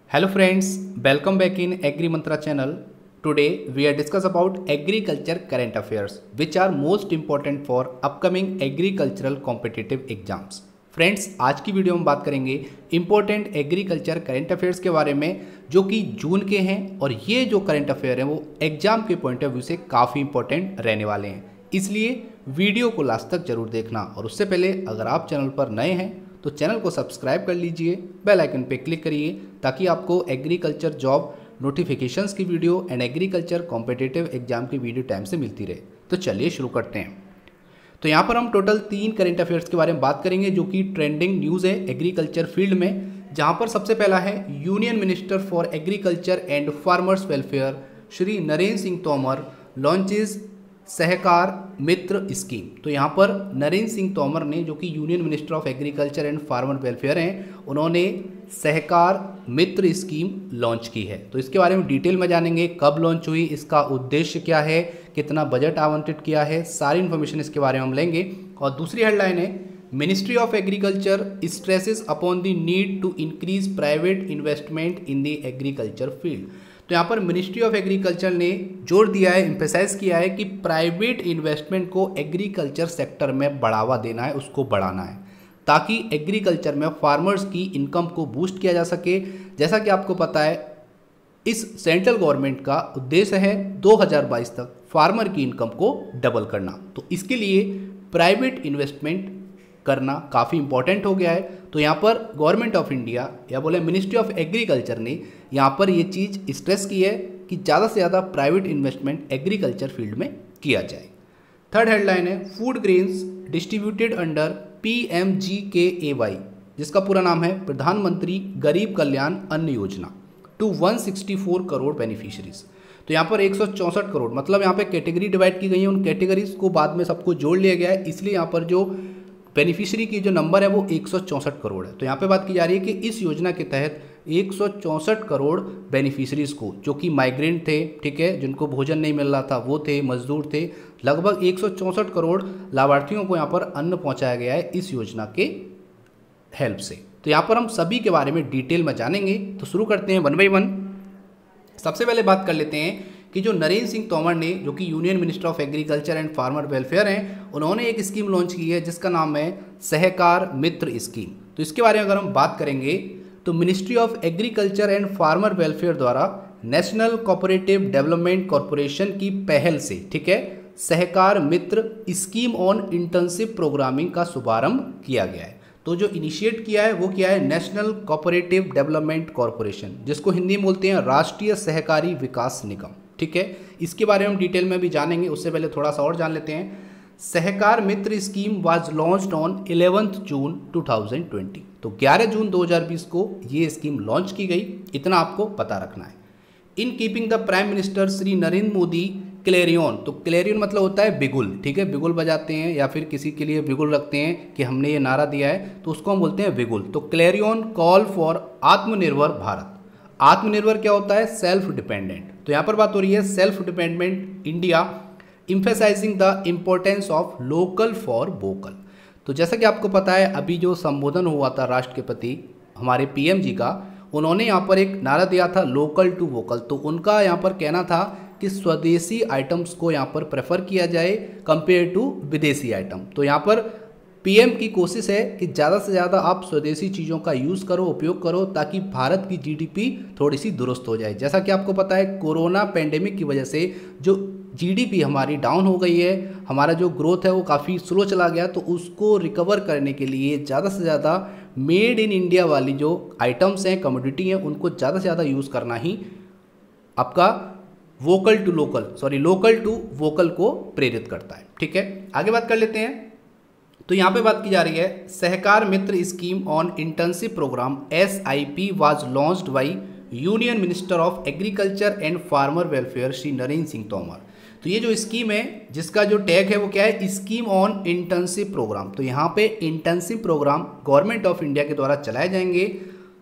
Hello friends, welcome back in Agri Mantra channel. Today we are discuss about agriculture current affairs which are most important for upcoming agricultural competitive exams. Friends आज की video में बात करेंगे important agriculture current affairs के बारे में जो कि जून के हैं और ये जो करंट अफेयर हैं वो एग्जाम के पॉइंट ऑफ व्यू से काफ़ी इंपॉर्टेंट रहने वाले हैं, इसलिए वीडियो को लास्ट तक जरूर देखना। और उससे पहले अगर आप चैनल पर नए हैं तो चैनल को सब्सक्राइब कर लीजिए, बेल आइकन पे क्लिक करिए ताकि आपको एग्रीकल्चर जॉब नोटिफिकेशंस की video and agriculture competitive exam की वीडियो टाइम से मिलती रहे। तो चलिए शुरू करते हैं। तो यहाँ पर हम टोटल 3 करंट अफेयर्स के बारे में बात करेंगे जो कि ट्रेंडिंग न्यूज़ है एग्रीकल्चर फील्ड में, जहाँ पर सबसे पहला है union minister for agriculture and farmers welfare Shri Narendra Singh Tomar launches Sahakar Mitra scheme. तो यहाँ पर नरेंद्र सिंह तोमर ने, जो कि union minister of agriculture and farmer welfare हैं, उन्होंने सहकार मित्र स्कीम लॉन्च की है। तो इसके बारे में डिटेल में जानेंगे, कब लॉन्च हुई, इसका उद्देश्य क्या है, कितना बजट आवंटित किया है, सारी इन्फॉर्मेशन इसके बारे में हम लेंगे। और दूसरी हेडलाइन है ministry of agriculture stresses upon the need to increase private investment in the agriculture field. तो यहाँ पर मिनिस्ट्री ऑफ एग्रीकल्चर ने जोर दिया है, एम्फेसाइज किया है कि प्राइवेट इन्वेस्टमेंट को एग्रीकल्चर सेक्टर में बढ़ावा देना है, उसको बढ़ाना है ताकि एग्रीकल्चर में फार्मर्स की इनकम को बूस्ट किया जा सके। जैसा कि आपको पता है इस सेंट्रल गवर्नमेंट का उद्देश्य है 2022 तक फार्मर की इनकम को डबल करना। तो इसके लिए प्राइवेट इन्वेस्टमेंट करना काफ़ी इंपॉर्टेंट हो गया है। तो यहाँ पर गवर्नमेंट ऑफ इंडिया या बोले मिनिस्ट्री ऑफ एग्रीकल्चर ने यहाँ पर ये चीज़ स्ट्रेस की है कि ज़्यादा से ज़्यादा प्राइवेट इन्वेस्टमेंट एग्रीकल्चर फील्ड में किया जाए। थर्ड हेडलाइन है food grains distributed under PMGKAY, जिसका पूरा नाम है प्रधानमंत्री गरीब कल्याण अन्न योजना, टू 164 करोड़ बेनिफिशरीज। तो यहाँ पर 164 करोड़ मतलब यहाँ पे कैटेगरी डिवाइड की गई है, उन कैटेगरीज को बाद में सबको जोड़ लिया गया है, इसलिए यहाँ पर जो बेनिफिशियरी की जो नंबर है वो 164 करोड़ है। तो यहाँ पे बात की जा रही है कि इस योजना के तहत 164 करोड़ बेनिफिशरीज को, जो कि माइग्रेंट थे, ठीक है, जिनको भोजन नहीं मिल रहा था वो थे, मजदूर थे, लगभग 164 करोड़ लाभार्थियों को यहाँ पर अन्न पहुँचाया गया है इस योजना के हेल्प से। तो यहाँ पर हम सभी के बारे में डिटेल में जानेंगे। तो शुरू करते हैं 1 बाय 1। सबसे पहले बात कर लेते हैं कि जो नरेंद्र सिंह तोमर ने, जो कि union minister of agriculture and farmer welfare हैं, उन्होंने एक स्कीम लॉन्च की है जिसका नाम है सहकार मित्र स्कीम। तो इसके बारे में अगर हम बात करेंगे तो ministry of agriculture and farmer welfare द्वारा नेशनल कोऑपरेटिव डेवलपमेंट कॉरपोरेशन की पहल से, ठीक है, Sahakar Mitra scheme on internship programming का शुभारंभ किया गया है। तो जो इनिशिएट किया है वो क्या है, नेशनल कोऑपरेटिव डेवलपमेंट कॉरपोरेशन, जिसको हिंदी में बोलते हैं राष्ट्रीय सहकारी विकास निगम, ठीक है। इसके बारे में डिटेल में भी जानेंगे, उससे पहले थोड़ा सा और जान लेते हैं। सहकार Mitra scheme was launched on 11 जून 2020। तो 11 जून 2020 को ये स्कीम लॉन्च की गई, इतना आपको पता रखना है। In keeping the prime minister Shri Narendra Modi clarion, तो क्लेरियन मतलब होता है बिगुल, ठीक है, बिगुल बजाते हैं या फिर किसी के लिए बिगुल रखते हैं कि हमने ये नारा दिया है तो उसको हम बोलते हैं बिगुल। तो क्लेरियन कॉल फॉर आत्मनिर्भर भारत। आत्मनिर्भर क्या होता है, सेल्फ डिपेंडेंट। तो यहाँ पर बात हो रही है self dependent India, emphasising the importance of local for vocal. तो जैसा कि आपको पता है अभी जो संबोधन हुआ था राष्ट्रपति हमारे PM जी का, उन्होंने यहाँ पर एक नारा दिया था लोकल टू वोकल। तो उनका यहाँ पर कहना था कि स्वदेशी आइटम्स को यहाँ पर प्रेफर किया जाए कंपेयर टू विदेशी आइटम। तो यहाँ पर PM की कोशिश है कि ज़्यादा से ज़्यादा आप स्वदेशी चीज़ों का यूज़ करो, उपयोग करो, ताकि भारत की GDP थोड़ी सी दुरुस्त हो जाए। जैसा कि आपको पता है कोरोना पेंडेमिक की वजह से जो GDP हमारी डाउन हो गई है, हमारा जो ग्रोथ है वो काफ़ी स्लो चला गया, तो उसको रिकवर करने के लिए ज़्यादा से ज़्यादा मेड इन इंडिया वाली जो आइटम्स हैं, कमोडिटी हैं, उनको ज़्यादा से ज़्यादा यूज़ करना ही आपका लोकल टू वोकल को प्रेरित करता है, ठीक है। आगे बात कर लेते हैं। तो यहाँ पे बात की जा रही है Sahakar Mitra scheme on internship programme SIP was launched by union minister of agriculture and farmer welfare Shri Narendra Singh Tomar. तो ये जो स्कीम है जिसका जो टैग है वो क्या है, स्कीम ऑन इंटर्नशिप प्रोग्राम। तो यहाँ पे internship programme government of India के द्वारा चलाए जाएंगे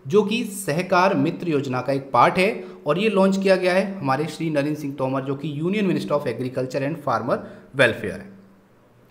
जो कि सहकार मित्र योजना का एक पार्ट है, और ये लॉन्च किया गया है हमारे श्री नरेंद्र सिंह तोमर, जो कि union minister of agriculture and farmer welfare है।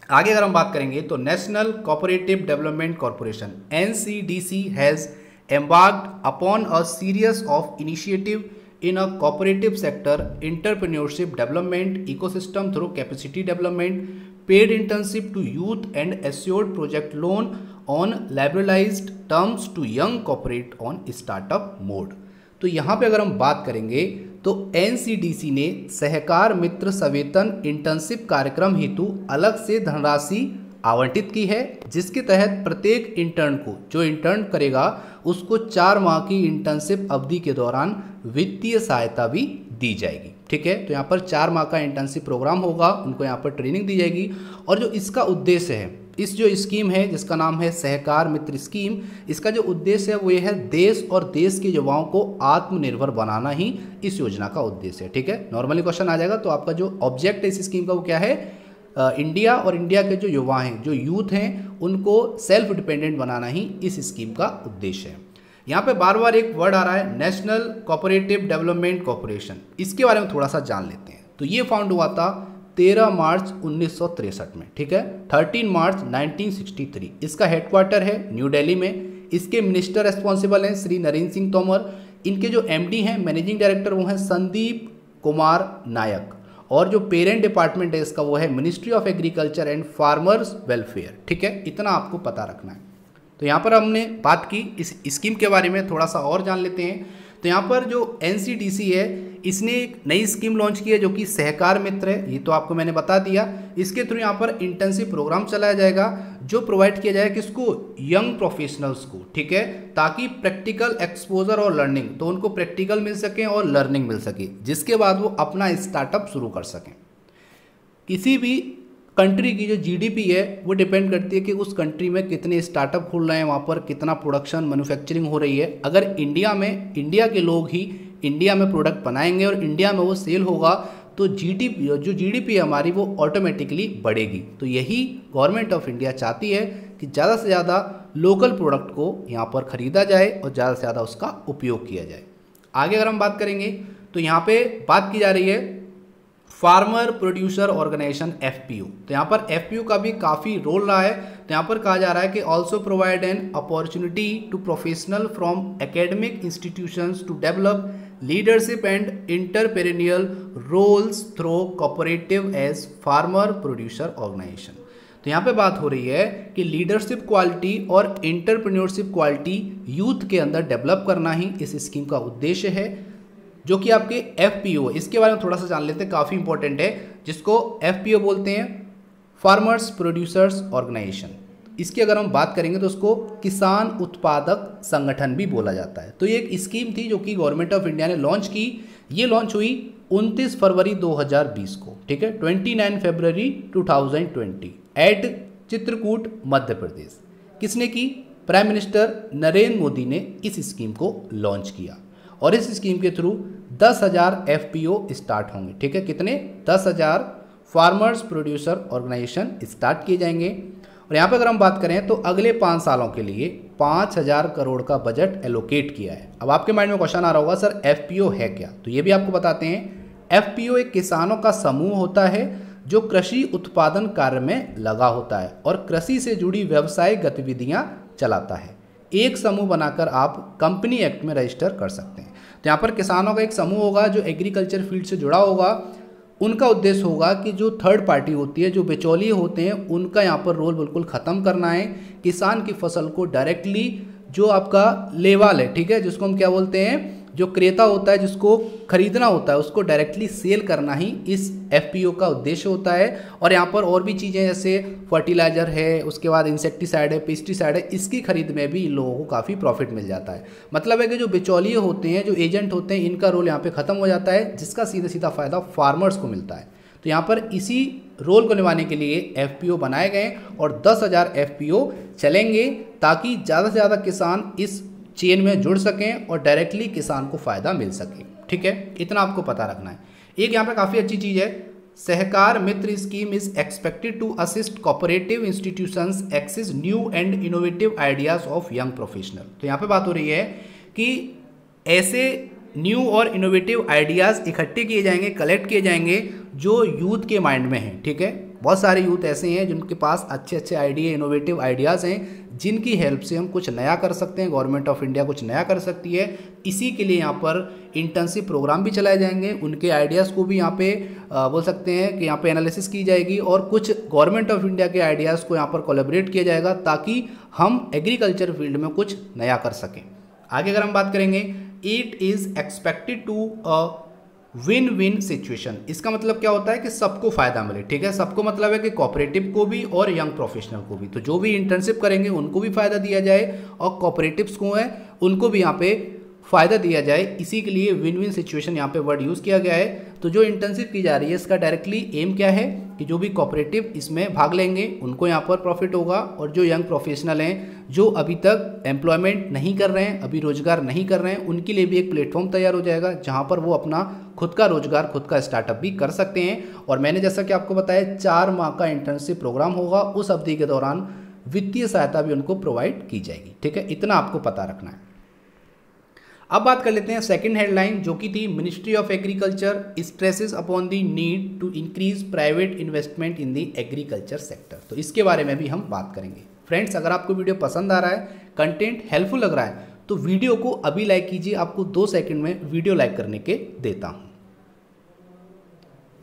आगे अगर हम बात करेंगे तो national cooperative development corporation NCDC has embarked upon a series of initiative in a cooperative sector, entrepreneurship development ecosystem through capacity development, paid internship to youth and assured project loan on liberalized terms to young corporate on startup mode। तो यहाँ पे अगर हम बात करेंगे तो NCDC ने सहकार मित्र सवेतन internship कार्यक्रम हेतु अलग से धनराशि आवंटित की है, जिसके तहत प्रत्येक इंटर्न को, जो इंटर्न करेगा उसको 4 माह की इंटर्नशिप अवधि के दौरान वित्तीय सहायता भी दी जाएगी। ठीक है, तो यहाँ पर 4 माह का इंटर्नशिप प्रोग्राम होगा, उनको यहाँ पर ट्रेनिंग दी जाएगी। और जो इसका उद्देश्य है, इस जो स्कीम है जिसका नाम है सहकार मित्र स्कीम, इसका जो उद्देश्य है वो ये है देश और देश के युवाओं को आत्मनिर्भर बनाना ही इस योजना का उद्देश्य है। ठीक है, नॉर्मली क्वेश्चन आ जाएगा। तो आपका जो ऑब्जेक्ट है इस स्कीम का वो क्या है? इंडिया और इंडिया के जो युवा हैं, जो यूथ हैं, उनको सेल्फ डिपेंडेंट बनाना ही इस स्कीम का उद्देश्य है। यहाँ पे बार बार एक वर्ड आ रहा है नेशनल कोऑपरेटिव डेवलपमेंट कॉर्पोरेशन, इसके बारे में थोड़ा सा जान लेते हैं। तो ये फाउंड हुआ था 13 मार्च 1963 में। ठीक है, 13 मार्च 1963 इसका हेडक्वार्टर है न्यू दिल्ली में। इसके मिनिस्टर रेस्पॉन्सिबल हैं श्री नरेंद्र सिंह तोमर। इनके जो एमडी हैं, मैनेजिंग डायरेक्टर, वो हैं संदीप कुमार नायक। और जो पेरेंट डिपार्टमेंट है इसका वो है ministry of agriculture and farmers welfare. ठीक है, इतना आपको पता रखना है। तो यहाँ पर हमने बात की इस स्कीम के बारे में, थोड़ा सा और जान लेते हैं। तो यहाँ पर जो एनसीडीसी है, इसने एक नई स्कीम लॉन्च की है जो कि सहकार मित्र है, ये तो आपको मैंने बता दिया। इसके थ्रू यहाँ पर इंटर्नशिप प्रोग्राम चलाया जाएगा जो प्रोवाइड किया जाएगा किसको? यंग प्रोफेशनल्स को। ठीक है, ताकि प्रैक्टिकल एक्सपोजर और लर्निंग, तो उनको प्रैक्टिकल मिल सके और लर्निंग मिल सके, जिसके बाद वो अपना स्टार्टअप शुरू कर सकें। किसी भी कंट्री की जो जीडीपी है वो डिपेंड करती है कि उस कंट्री में कितने स्टार्टअप खुल रहे हैं, वहाँ पर कितना प्रोडक्शन मैन्युफैक्चरिंग हो रही है। अगर इंडिया के लोग ही इंडिया में प्रोडक्ट बनाएंगे और इंडिया में वो सेल होगा तो जीडीपी है हमारी वो ऑटोमेटिकली बढ़ेगी। तो यही गवर्नमेंट ऑफ इंडिया चाहती है कि ज़्यादा से ज़्यादा लोकल प्रोडक्ट को यहाँ पर ख़रीदा जाए और ज़्यादा से ज़्यादा उसका उपयोग किया जाए। आगे अगर हम बात करेंगे तो यहाँ पे बात की जा रही है फार्मर प्रोड्यूसर ऑर्गेनाइजेशन एफपीओ। तो यहाँ पर एफपीओ का भी काफ़ी रोल रहा है। तो यहाँ पर कहा जा रहा है कि also provide an opportunity to professional from academic institutions to develop leadership and entrepreneurial roles through cooperative as farmer producer organisation. तो यहाँ पे बात हो रही है कि लीडरशिप क्वालिटी और इंटरप्रेन्योरशिप क्वालिटी यूथ के अंदर डेवलप करना ही इस स्कीम का उद्देश्य है, जो कि आपके एफपीओ, इसके बारे में थोड़ा सा जान लेते हैं, काफ़ी इंपॉर्टेंट है, जिसको एफपीओ बोलते हैं फार्मर्स प्रोड्यूसर्स ऑर्गेनाइजेशन। इसकी अगर हम बात करेंगे तो उसको किसान उत्पादक संगठन भी बोला जाता है। तो ये एक स्कीम थी जो कि गवर्नमेंट ऑफ इंडिया ने लॉन्च की। ये लॉन्च हुई 29 फरवरी 2020 को। ठीक है, 29 फरवरी 2020 एट चित्रकूट मध्य प्रदेश। किसने की? प्राइम मिनिस्टर नरेंद्र मोदी ने इस स्कीम को लॉन्च किया और इस स्कीम के थ्रू 10,000 एफपीओ स्टार्ट होंगे। ठीक है, कितने? 10,000 फार्मर्स प्रोड्यूसर ऑर्गेनाइजेशन स्टार्ट किए जाएंगे। और यहाँ पे अगर हम बात करें तो अगले 5 सालों के लिए 5,000 करोड़ का बजट एलोकेट किया है। अब आपके माइंड में क्वेश्चन आ रहा होगा, सर एफपीओ है क्या? तो ये भी आपको बताते हैं। एफपीओ एक किसानों का समूह होता है जो कृषि उत्पादन कार्य में लगा होता है और कृषि से जुड़ी व्यवसायिक गतिविधियां चलाता है। एक समूह बनाकर आप कंपनी एक्ट में रजिस्टर कर सकते हैं। तो यहाँ पर किसानों का एक समूह होगा जो एग्रीकल्चर फील्ड से जुड़ा होगा। उनका उद्देश्य होगा कि जो थर्ड पार्टी होती है, जो बिचौलिए होते हैं, उनका यहाँ पर रोल बिल्कुल ख़त्म करना है। किसान की फसल को डायरेक्टली जो आपका लेवाल है, ठीक है, जिसको हम क्या बोलते हैं, जो क्रेता होता है, जिसको खरीदना होता है, उसको डायरेक्टली सेल करना ही इस एफपीओ का उद्देश्य होता है। और यहाँ पर और भी चीज़ें जैसे फर्टिलाइज़र है, उसके बाद इंसेक्टिसाइड है, पेस्टिसाइड है, इसकी खरीद में भी इन लोगों को काफ़ी प्रॉफिट मिल जाता है। मतलब है कि जो बिचौलिए होते हैं, जो एजेंट होते हैं, इनका रोल यहाँ पे ख़त्म हो जाता है, जिसका सीधा सीधा फ़ायदा फार्मर्स को मिलता है। तो यहाँ पर इसी रोल को निभाने के लिए एफपीओ बनाए गए और 10,000 एफपीओ चलेंगे ताकि ज़्यादा से ज़्यादा किसान इस चेन में जुड़ सकें और डायरेक्टली किसान को फ़ायदा मिल सके। ठीक है, इतना आपको पता रखना है। एक यहाँ पे काफ़ी अच्छी चीज़ है, Sahakar Mitra scheme is expected to assist cooperative institutions access new and innovative ideas of young professional. तो यहाँ पे बात हो रही है कि ऐसे न्यू और इनोवेटिव आइडियाज़ इकट्ठे किए जाएंगे, कलेक्ट किए जाएंगे जो यूथ के माइंड में हैं। ठीक है, बहुत सारे यूथ ऐसे हैं जिनके पास अच्छे अच्छे आइडिया, इनोवेटिव आइडियाज़ हैं, जिनकी हेल्प से हम कुछ नया कर सकते हैं, गवर्नमेंट ऑफ इंडिया कुछ नया कर सकती है। इसी के लिए यहाँ पर इंटर्नशिप प्रोग्राम भी चलाए जाएंगे, उनके आइडियाज़ को भी यहाँ पे बोल सकते हैं कि यहाँ पे एनालिसिस की जाएगी और कुछ गवर्नमेंट ऑफ इंडिया के आइडियाज़ को यहाँ पर कोलैबोरेट किया जाएगा ताकि हम एग्रीकल्चर फील्ड में कुछ नया कर सकें। आगे अगर हम बात करेंगे, it is expected to a win win situation. इसका मतलब क्या होता है कि सबको फायदा मिले, ठीक है। सबको मतलब है कि कोऑपरेटिव को भी और यंग प्रोफेशनल को भी, तो जो भी इंटर्नशिप करेंगे उनको भी फायदा दिया जाए और कोऑपरेटिव्स को हैं उनको भी यहाँ पे फ़ायदा दिया जाए। इसी के लिए विन विन सिचुएशन यहाँ पे वर्ड यूज़ किया गया है। तो जो इंटर्नशिप की जा रही है इसका डायरेक्टली एम क्या है कि जो भी कोऑपरेटिव इसमें भाग लेंगे उनको यहाँ पर प्रॉफिट होगा, और जो यंग प्रोफेशनल हैं जो अभी तक एम्प्लॉयमेंट नहीं कर रहे हैं, अभी रोजगार नहीं कर रहे हैं, उनके लिए भी एक प्लेटफॉर्म तैयार हो जाएगा जहाँ पर वो अपना खुद का रोजगार, खुद का स्टार्टअप भी कर सकते हैं। और मैंने जैसा कि आपको बताया 4 माह का इंटर्नशिप प्रोग्राम होगा, उस अवधि के दौरान वित्तीय सहायता भी उनको प्रोवाइड की जाएगी, ठीक है। इतना आपको पता रखना है। अब बात कर लेते हैं सेकंड हेडलाइन जो कि थी ministry of agriculture stresses upon the need to increase private investment in the agriculture sector. तो इसके बारे में भी हम बात करेंगे। फ्रेंड्स, अगर आपको वीडियो पसंद आ रहा है, कंटेंट हेल्पफुल लग रहा है, तो वीडियो को अभी लाइक कीजिए। आपको 2 सेकंड में वीडियो लाइक करने के देता हूं।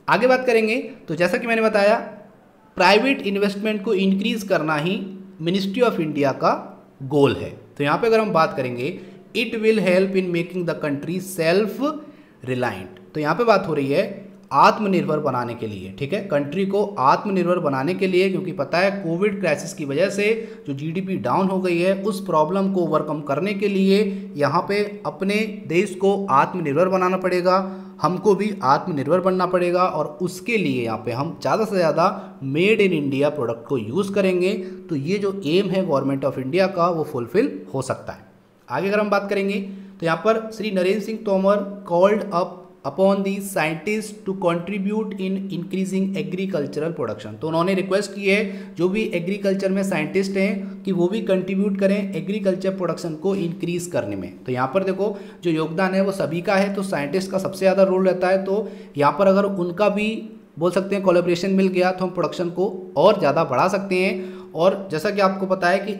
आगे बात करेंगे तो जैसा कि मैंने बताया, प्राइवेट इन्वेस्टमेंट को इंक्रीज करना ही मिनिस्ट्री ऑफ इंडिया का गोल है। तो यहां पे अगर हम बात करेंगे, it will help in making the country self reliant. तो यहाँ पे बात हो रही है आत्मनिर्भर बनाने के लिए, ठीक है, कंट्री को आत्मनिर्भर बनाने के लिए, क्योंकि पता है कोविड क्राइसिस की वजह से जो जीडीपी डाउन हो गई है, उस प्रॉब्लम को ओवरकम करने के लिए यहाँ पे अपने देश को आत्मनिर्भर बनाना पड़ेगा, हमको भी आत्मनिर्भर बनना पड़ेगा, और उसके लिए यहाँ पे हम ज़्यादा से ज़्यादा मेड इन इंडिया प्रोडक्ट को यूज़ करेंगे। तो ये जो एम है गवर्नमेंट ऑफ इंडिया का, वो फुलफिल हो सकता है। आगे अगर हम बात करेंगे तो यहाँ पर Shri Narendra Singh Tomar called up upon the scientist to contribute in increasing agricultural production. तो उन्होंने रिक्वेस्ट की है जो भी एग्रीकल्चर में साइंटिस्ट हैं कि वो भी कंट्रीब्यूट करें एग्रीकल्चर प्रोडक्शन को इंक्रीज करने में। तो यहाँ पर देखो जो योगदान है वो सभी का है, तो साइंटिस्ट का सबसे ज़्यादा रोल रहता है। तो यहाँ पर अगर उनका भी बोल सकते हैं कोलैबोरेशन मिल गया तो हम प्रोडक्शन को और ज़्यादा बढ़ा सकते हैं। और जैसा कि आपको पता है कि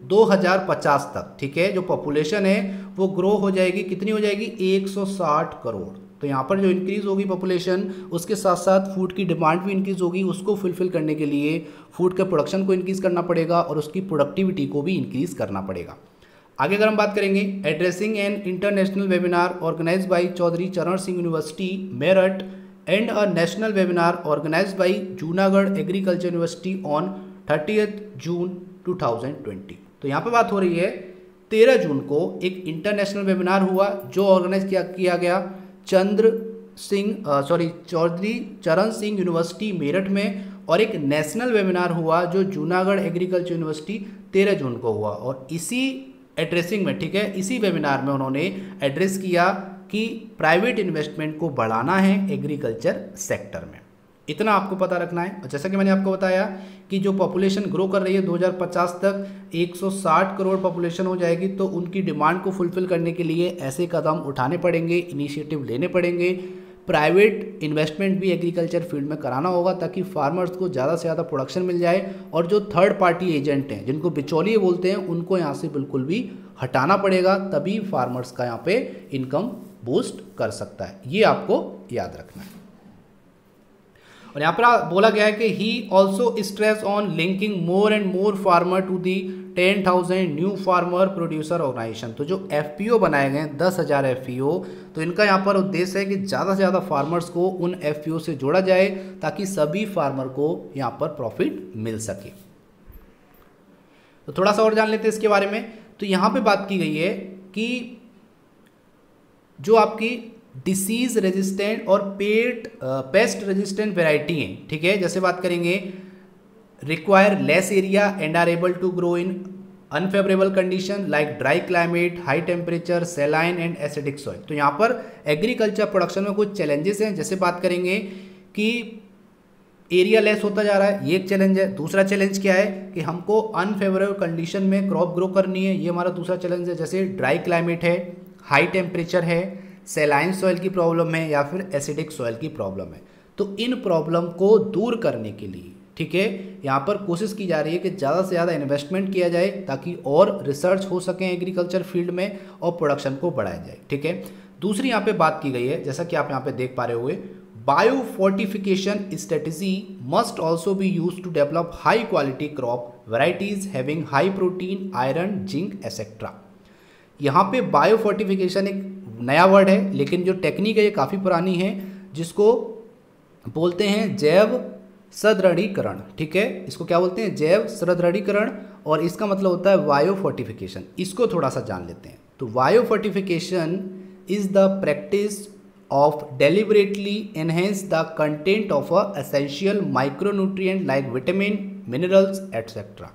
2050 तक, ठीक है, जो पॉपुलेशन है वो ग्रो हो जाएगी, कितनी हो जाएगी, 160 करोड़। तो यहाँ पर जो इंक्रीज़ होगी पॉपुलेशन, उसके साथ साथ फूड की डिमांड भी इंक्रीज़ होगी। उसको फुलफिल करने के लिए फूड के प्रोडक्शन को इंक्रीज़ करना पड़ेगा और उसकी प्रोडक्टिविटी को भी इंक्रीज़ करना पड़ेगा। आगे अगर हम बात करेंगे, addressing an international webinar organised by Chaudhary Charan Singh University Meerut and a national webinar organised by Junagadh agriculture university on 30 June 2020। तो यहाँ पे बात हो रही है 13 जून को एक इंटरनेशनल वेबिनार हुआ जो ऑर्गेनाइज किया गया चौधरी चरण सिंह यूनिवर्सिटी मेरठ में, और एक नेशनल वेबिनार हुआ जो जूनागढ़ एग्रीकल्चर यूनिवर्सिटी 13 जून को हुआ। और इसी एड्रेसिंग में, ठीक है, इसी वेबिनार में उन्होंने एड्रेस किया कि प्राइवेट इन्वेस्टमेंट को बढ़ाना है एग्रीकल्चर सेक्टर में। इतना आपको पता रखना है। और जैसा कि मैंने आपको बताया कि जो पॉपुलेशन ग्रो कर रही है 2050 तक 160 करोड़ पॉपुलेशन हो जाएगी, तो उनकी डिमांड को फुलफिल करने के लिए ऐसे कदम उठाने पड़ेंगे, इनिशिएटिव लेने पड़ेंगे। प्राइवेट इन्वेस्टमेंट भी एग्रीकल्चर फील्ड में कराना होगा ताकि फार्मर्स को ज़्यादा से ज़्यादा प्रोडक्शन मिल जाए। और जो थर्ड पार्टी एजेंट हैं, जिनको बिचौलिए बोलते हैं, उनको यहाँ से बिल्कुल भी हटाना पड़ेगा, तभी फार्मर्स का यहाँ पे इनकम बूस्ट कर सकता है। ये आपको याद रखना है। और यहाँ पर बोला गया है कि he also stress on linking more and more farmer to the 10,000 new farmer producer organisation. तो जो FPO बनाए गए हैं 10,000 FPO, तो इनका यहाँ पर उद्देश्य है कि ज़्यादा से ज़्यादा फार्मर्स को उन FPO से जोड़ा जाए ताकि सभी फार्मर को यहाँ पर प्रॉफिट मिल सके। तो थोड़ा सा और जान लेते हैं इसके बारे में। तो यहाँ पे बात की गई है कि जो आपकी डिसीज रेजिस्टेंट और पेस्ट रेजिस्टेंट वेराइटी हैं, ठीक है, जैसे बात करेंगे require less area and are able to grow in unfavourable condition like dry climate, high temperature, saline and acidic soil. तो यहाँ पर एग्रीकल्चर प्रोडक्शन में कुछ चैलेंजेस हैं। जैसे बात करेंगे कि एरिया लेस होता जा रहा है, ये एक चैलेंज है। दूसरा चैलेंज क्या है कि हमको अनफेवरेबल कंडीशन में क्रॉप ग्रो करनी है, ये हमारा दूसरा चैलेंज है। जैसे ड्राई क्लाइमेट है, हाई टेम्परेचर है, सैलाइन सॉइल की प्रॉब्लम है, या फिर एसिडिक सॉइल की प्रॉब्लम है। तो इन प्रॉब्लम को दूर करने के लिए, ठीक है, यहाँ पर कोशिश की जा रही है कि ज़्यादा से ज़्यादा इन्वेस्टमेंट किया जाए ताकि और रिसर्च हो सके एग्रीकल्चर फील्ड में और प्रोडक्शन को बढ़ाया जाए, ठीक है। दूसरी यहाँ पे बात की गई है, जैसा कि आप यहाँ पे देख पा रहे हुए, bio fortification strategy must also be use to develop high quality crop varieties having high protein, iron, zinc etcetera. यहाँ पे बायो फोर्टिफिकेशन एक नया वर्ड है, लेकिन जो टेक्निक है ये काफ़ी पुरानी है, जिसको बोलते हैं जैव सुदृढ़ीकरण, ठीक है। इसको क्या बोलते हैं? जैव सुदृढ़ीकरण, और इसका मतलब होता है बायो फोर्टिफिकेशन। इसको थोड़ा सा जान लेते हैं। तो bio fortification is the practice of deliberately enhance the content of a essential micronutrient like vitamin, minerals etcetera.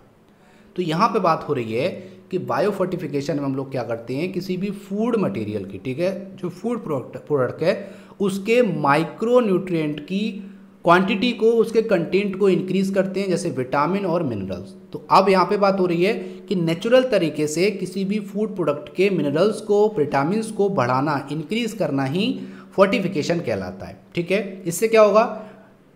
तो यहाँ पे बात हो रही है कि बायो फोर्टिफिकेशन में हम लोग क्या करते हैं, किसी भी फूड मटेरियल की, ठीक है, जो फूड प्रोडक्ट है उसके माइक्रो न्यूट्रिएंट की क्वांटिटी को, उसके कंटेंट को इंक्रीज करते हैं, जैसे विटामिन और मिनरल्स। तो अब यहाँ पे बात हो रही है कि नेचुरल तरीके से किसी भी फूड प्रोडक्ट के मिनरल्स को, विटामिन को बढ़ाना, इंक्रीज करना ही फोर्टिफिकेशन कहलाता है, ठीक है। इससे क्या होगा?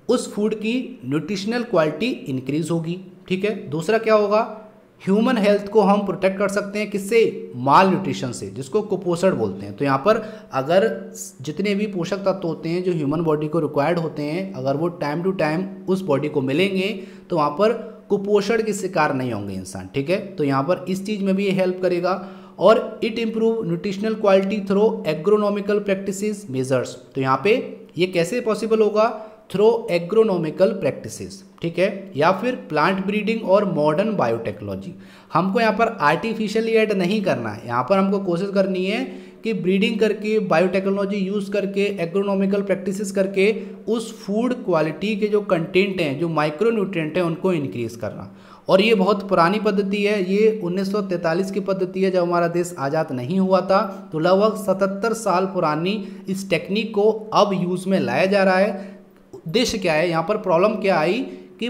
उस फूड की न्यूट्रिशनल क्वालिटी इंक्रीज होगी, ठीक है। दूसरा क्या होगा? ह्यूमन हेल्थ को हम प्रोटेक्ट कर सकते हैं, किससे? माल न्यूट्रिशन से, जिसको कुपोषण बोलते हैं। तो यहाँ पर अगर जितने भी पोषक तत्व होते हैं जो ह्यूमन बॉडी को रिक्वायर्ड होते हैं, अगर वो टाइम टू टाइम उस बॉडी को मिलेंगे तो वहाँ पर कुपोषण के शिकार नहीं होंगे इंसान, ठीक है। तो यहाँ पर इस चीज़ में भी ये हेल्प करेगा। और it improve nutritional quality through agronomical practices measures. तो यहाँ पे ये कैसे पॉसिबल होगा? थ्रो एग्रोनॉमिकल प्रैक्टिसेस, ठीक है, या फिर प्लांट ब्रीडिंग और मॉडर्न बायोटेक्नोलॉजी। हमको यहाँ पर आर्टिफिशियली ऐड नहीं करना है, यहाँ पर हमको कोशिश करनी है कि ब्रीडिंग करके, बायोटेक्नोलॉजी यूज़ करके, एग्रोनॉमिकल प्रैक्टिसेस करके उस फूड क्वालिटी के जो कंटेंट हैं, जो माइक्रो न्यूट्रिएंट हैं, उनको इंक्रीज़ करना। और ये बहुत पुरानी पद्धति है, ये 1943 की पद्धति है, जब हमारा देश आज़ाद नहीं हुआ था। तो लगभग 77 साल पुरानी इस टेक्निक को अब यूज़ में लाया जा रहा है। उद्देश्य क्या है? यहाँ पर प्रॉब्लम क्या आई कि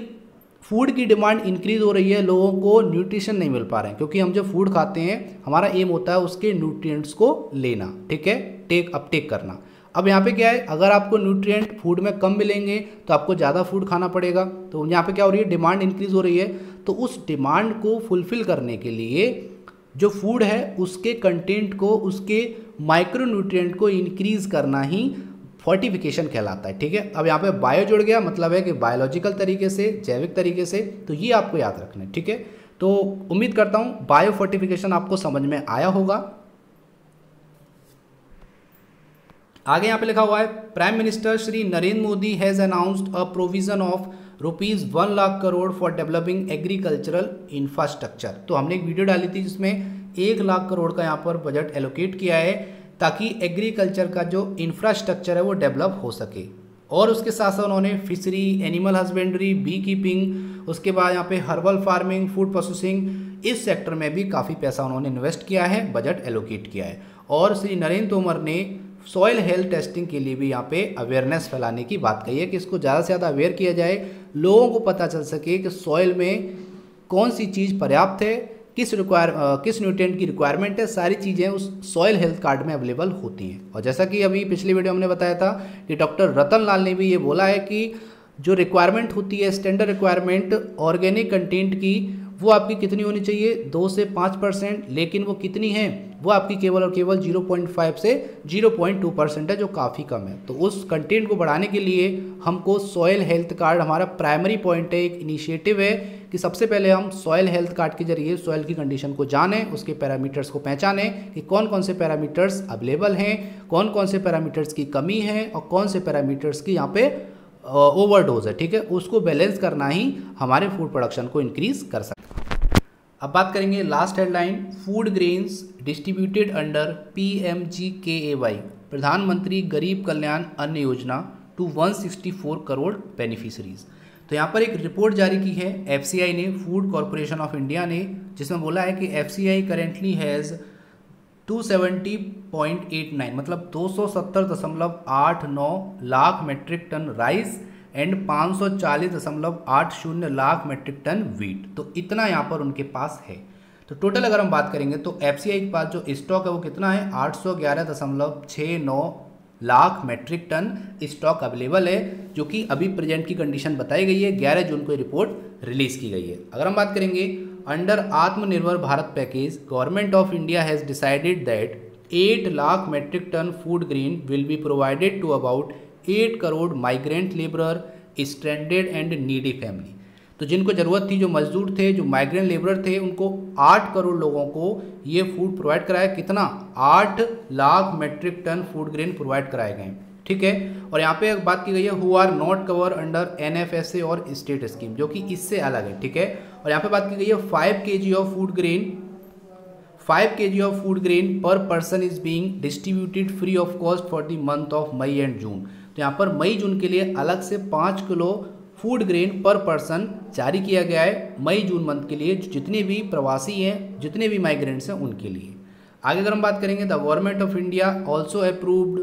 फूड की डिमांड इंक्रीज हो रही है, लोगों को न्यूट्रिशन नहीं मिल पा रहे हैं, क्योंकि हम जब फूड खाते हैं हमारा एम होता है उसके न्यूट्रिएंट्स को लेना, ठीक है, अपटेक करना। अब यहाँ पे क्या है? अगर आपको न्यूट्रिएंट फूड में कम मिलेंगे तो आपको ज़्यादा फूड खाना पड़ेगा। तो यहाँ पे क्या हो रही है? डिमांड इंक्रीज हो रही है। तो उस डिमांड को फुलफिल करने के लिए जो फूड है उसके कंटेंट को, उसके माइक्रो न्यूट्रिएंट को इंक्रीज करना ही फोर्टिफिकेशन कहलाता है, ठीक है। अब यहाँ पे बायो जुड़ गया, मतलब है कि बायोलॉजिकल तरीके से, जैविक तरीके से। तो ये आपको याद रखना है, ठीक है। तो उम्मीद करता हूँ बायो फोर्टिफिकेशन आपको समझ में आया होगा। आगे यहाँ पे लिखा हुआ है, prime minister Shri Narendra Modi has announced a provision of ₹1 lakh crore for developing agricultural infrastructure. तो हमने एक वीडियो डाली थी जिसमें 1 लाख करोड़ का यहाँ पर बजट एलोकेट किया है ताकि एग्रीकल्चर का जो इंफ्रास्ट्रक्चर है वो डेवलप हो सके। और उसके साथ साथ उन्होंने fishery, animal husbandry, bee keeping, उसके बाद यहाँ पे हर्बल फार्मिंग, फूड प्रोसेसिंग, इस सेक्टर में भी काफ़ी पैसा उन्होंने इन्वेस्ट किया है, बजट एलोकेट किया है। और श्री नरेंद्र तोमर ने सॉइल हेल्थ टेस्टिंग के लिए भी यहाँ पे अवेयरनेस फैलाने की बात कही है कि इसको ज़्यादा से ज़्यादा अवेयर किया जाए, लोगों को पता चल सके कि सॉइल में कौन सी चीज़ पर्याप्त है, किस न्यूट्रिएंट की रिक्वायरमेंट है, सारी चीज़ें उस सॉइल हेल्थ कार्ड में अवेलेबल होती हैं। और जैसा कि अभी पिछली वीडियो हमने बताया था कि डॉक्टर रतन लाल ने भी ये बोला है कि जो रिक्वायरमेंट होती है, स्टैंडर्ड रिक्वायरमेंट ऑर्गेनिक कंटेंट की, वो आपकी कितनी होनी चाहिए? 2 से 5%, लेकिन वो कितनी है? वो आपकी केवल और केवल 0.5 से 0.2% है, जो काफ़ी कम है। तो उस कंटेंट को बढ़ाने के लिए हमको सॉइल हेल्थ कार्ड, हमारा प्राइमरी पॉइंट है, एक इनिशिएटिव है कि सबसे पहले हम सॉइल हेल्थ कार्ड के जरिए सॉइल की कंडीशन को जानें, उसके पैरामीटर्स को पहचानें कि कौन कौन से पैरामीटर्स अवेलेबल हैं, कौन कौन से पैरामीटर्स की कमी है और कौन से पैरामीटर्स की यहाँ पे ओवरडोज है, ठीक है। उसको बैलेंस करना ही हमारे फूड प्रोडक्शन को इंक्रीज कर सकता है। अब बात करेंगे last headline, food grains distributed under PMGKAY, प्रधानमंत्री गरीब कल्याण अन्न योजना, टू 164 करोड़ बेनिफिशरीज। तो यहाँ पर एक रिपोर्ट जारी की है FCI ने, फूड कॉरपोरेशन ऑफ इंडिया ने, जिसमें बोला है कि FCI करेंटली हैज़ 270.89 मतलब 270.89 lakh metric tonne rice and 540.80 lakh metric tonne wheat. तो इतना यहाँ पर उनके पास है। तो टोटल अगर हम बात करेंगे तो FCI के पास जो स्टॉक है वो कितना है? 811.69 lakh metric tonne stock available है, जो कि अभी प्रेजेंट की कंडीशन बताई गई है। 11 जून को ये रिपोर्ट रिलीज की गई है। अगर हम बात करेंगे under Atmanirbhar Bharat package, government of India has decided that 8 lakh metric tonne food grain will be provided to about 8 crore migrant labourer, stranded and needy family. तो जिनको ज़रूरत थी, जो मजदूर थे, जो माइग्रेंट लेबरर थे, उनको 8 करोड़ लोगों को ये फूड प्रोवाइड कराया। कितना? 8 lakh metric tonne food grain provide कराए गए। ठीक है। और यहाँ पे एक बात की गई है who are not cover under NFSA और स्टेट स्कीम, जो कि इससे अलग है। ठीक है। और यहाँ पे बात की गई है 5 kg of food grain, 5 kg of food grain per person is being distributed free of cost for the month of May and June. तो यहाँ पर मई जून के लिए अलग से 5 kilo food grain per person जारी किया गया है, मई जून मंथ के लिए, जितने भी प्रवासी हैं, जितने भी माइग्रेंट्स हैं उनके लिए। आगे अगर हम बात करेंगे, the government of India also approved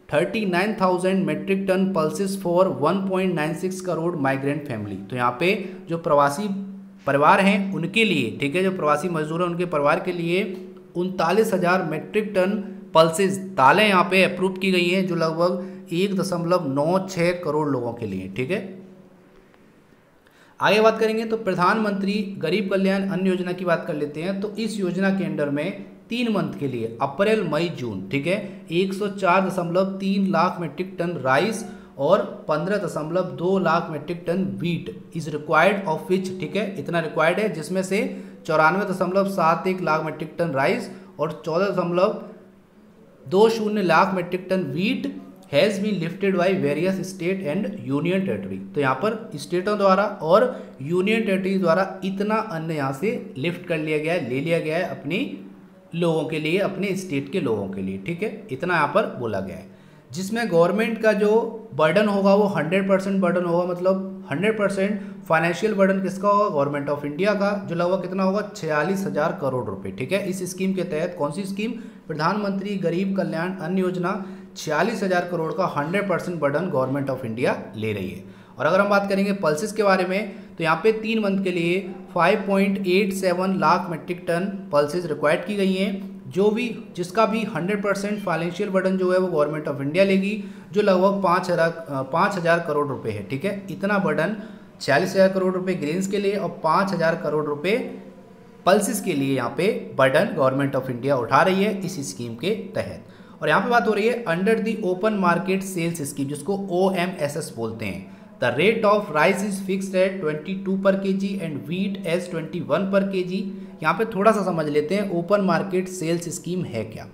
39,000 metric tonne pulses for 1.96 crore migrant family. तो यहाँ पे जो प्रवासी परिवार हैं उनके लिए, ठीक है, जो प्रवासी मजदूर हैं उनके परिवार के लिए 39,000 मेट्रिक टन पल्सेस दालें यहाँ पे अप्रूव की गई हैं, जो लगभग 1.96 करोड़ लोगों के लिए। ठीक है। आगे बात करेंगे तो प्रधानमंत्री गरीब कल्याण अन्न योजना की बात कर लेते हैं। तो इस योजना के अंडर में 3 मंथ के लिए, अप्रैल मई जून, ठीक है, 104.3 लाख मेट्रिक टन राइस और 15.2 lakh metric tonne wheat is required of which, ठीक है, इतना रिक्वायर्ड है, जिसमें से 94.71 लाख मेट्रिक टन राइस और 14.20 lakh metric tonne wheat has been lifted by various state and union territory. तो यहाँ पर स्टेटों द्वारा और यूनियन टेरिटरी द्वारा इतना अन्न यहाँ से लिफ्ट कर लिया गया है, ले लिया गया है अपने लोगों के लिए, अपने स्टेट के लोगों के लिए। ठीक है, इतना यहाँ पर बोला गया है, जिसमें गवर्नमेंट का जो बर्डन होगा वो 100% बर्डन होगा। मतलब 100% फाइनेंशियल बर्डन किसका होगा? गवर्नमेंट ऑफ इंडिया का, जो लगभग कितना होगा? 46,000 करोड़ रुपए। ठीक है। इस स्कीम के तहत, कौन सी स्कीम? प्रधानमंत्री गरीब कल्याण अन्न योजना, 46,000 करोड़ का 100% बर्डन गवर्नमेंट ऑफ इंडिया ले रही है। और अगर हम बात करेंगे पल्सेस के बारे में, तो यहाँ पे 3 मंथ के लिए 5.87 lakh metric tonne pulses required की गई हैं, जो भी जिसका भी 100% फाइनेंशियल बर्डन जो है वो गवर्नमेंट ऑफ इंडिया लेगी, जो लगभग 5,000 करोड़ रुपए है। ठीक है, इतना बर्डन 46,000 करोड़ रुपए ग्रेन्स के लिए और 5,000 करोड़ रुपए पल्सेस के लिए यहाँ पे बर्डन गवर्नमेंट ऑफ इंडिया उठा रही है इस स्कीम के तहत। और यहाँ पे बात हो रही है under the open market sales scheme, जिसको OMSS बोलते हैं। The rate of rice is fixed at 22 per kg and wheat as 21 पर kg। यहाँ पे थोड़ा सा समझ लेते हैं ओपन मार्केट सेल्स स्कीम है क्या।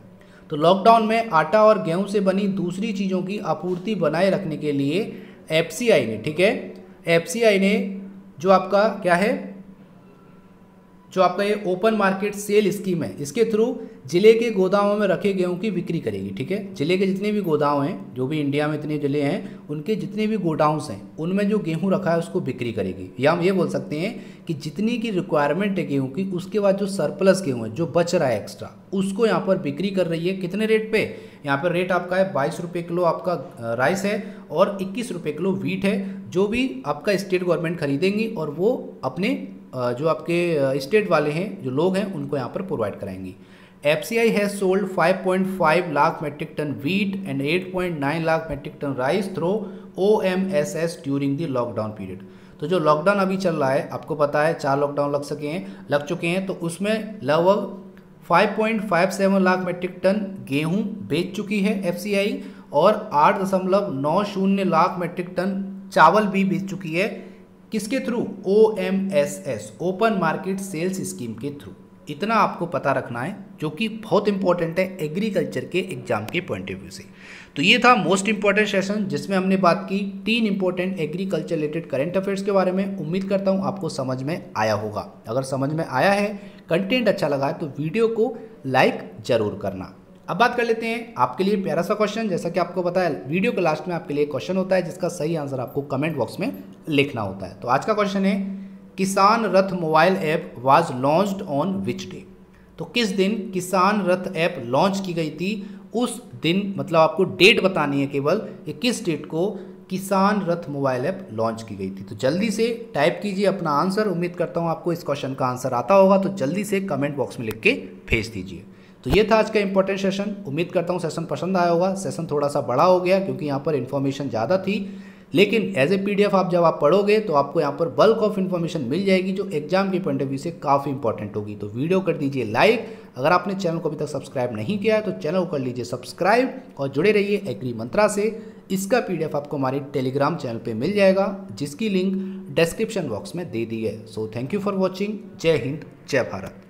तो लॉकडाउन में आटा और गेहूं से बनी दूसरी चीज़ों की आपूर्ति बनाए रखने के लिए FCI ने, ठीक है, FCI ने जो आपका क्या है, जो आपका ये ओपन मार्केट सेल स्कीम है, इसके थ्रू जिले के गोदामों में रखे गेहूं की बिक्री करेगी। ठीक है, जिले के जितने भी गोदाम हैं, जो भी इंडिया में इतने जिले हैं, उनके जितने भी गोडाउंस हैं, उनमें जो गेहूं रखा है उसको बिक्री करेगी। या हम ये बोल सकते हैं कि जितनी की रिक्वायरमेंट है गेहूं की, उसके बाद जो सरप्लस गेहूं है, जो बच रहा है एक्स्ट्रा, उसको यहाँ पर बिक्री कर रही है। कितने रेट पे? यहाँ पर रेट आपका है 22 रुपये किलो आपका राइस है और 21 रुपये किलो वीट है, जो भी आपका स्टेट गवर्नमेंट खरीदेंगी और वो अपने जो आपके स्टेट वाले हैं, जो लोग हैं, उनको यहाँ पर प्रोवाइड कराएंगी। FCI has sold 5.5 lakh metric tonne wheat and 8.9 lakh metric tonne rice through OMSS during the lockdown period. तो जो लॉकडाउन अभी चल रहा है, आपको पता है 4 लॉकडाउन लग चुके हैं, तो उसमें लगभग 5.57 लाख मेट्रिक टन गेहूं बेच चुकी है FCI और 8.90 लाख मेट्रिक टन चावल भी बेच चुकी है। किसके through? OMSS, open market sales scheme के थ्रू। इतना आपको पता रखना है, जो कि बहुत इंपॉर्टेंट है एग्रीकल्चर के एग्जाम के पॉइंट ऑफ व्यू से। तो ये था मोस्ट इंपॉर्टेंट सेशन, जिसमें हमने बात की 3 important agriculture related current affairs के बारे में। उम्मीद करता हूँ आपको समझ में आया होगा। अगर समझ में आया है, कंटेंट अच्छा लगा है, तो वीडियो को लाइक जरूर करना। अब बात कर लेते हैं आपके लिए प्यारा सा क्वेश्चन। जैसा कि आपको पता है, वीडियो के लास्ट में आपके लिए क्वेश्चन होता है, जिसका सही आंसर आपको कमेंट बॉक्स में लिखना होता है। तो आज का क्वेश्चन है, किसान रथ mobile app was launched on which day. तो किस दिन किसान रथ ऐप लॉन्च की गई थी, उस दिन, मतलब आपको डेट बतानी है केवल, कि किस डेट को किसान रथ मोबाइल ऐप लॉन्च की गई थी। तो जल्दी से टाइप कीजिए अपना आंसर। उम्मीद करता हूँ आपको इस क्वेश्चन का आंसर आता होगा, तो जल्दी से कमेंट बॉक्स में लिख के भेज दीजिए। तो ये था आज का इंपॉर्टेंट सेशन। उम्मीद करता हूँ सेशन पसंद आया होगा। सेशन थोड़ा सा बड़ा हो गया क्योंकि यहाँ पर इन्फॉर्मेशन ज़्यादा थी, लेकिन एज ए PDF आप जब आप पढ़ोगे तो आपको यहाँ पर बल्क ऑफ इन्फॉर्मेशन मिल जाएगी जो एग्जाम के पॉइंट ऑफ व्यू से काफ़ी इंपॉर्टेंट होगी। तो वीडियो कर दीजिए लाइक। अगर आपने चैनल को अभी तक सब्सक्राइब नहीं किया है तो चैनल को कर लीजिए सब्सक्राइब और जुड़े रहिए एग्री मंत्रा से। इसका PDF आपको हमारे टेलीग्राम चैनल पे मिल जाएगा, जिसकी लिंक डिस्क्रिप्शन बॉक्स में दे दी है। So thank you for watching. जय हिंद, जय भारत।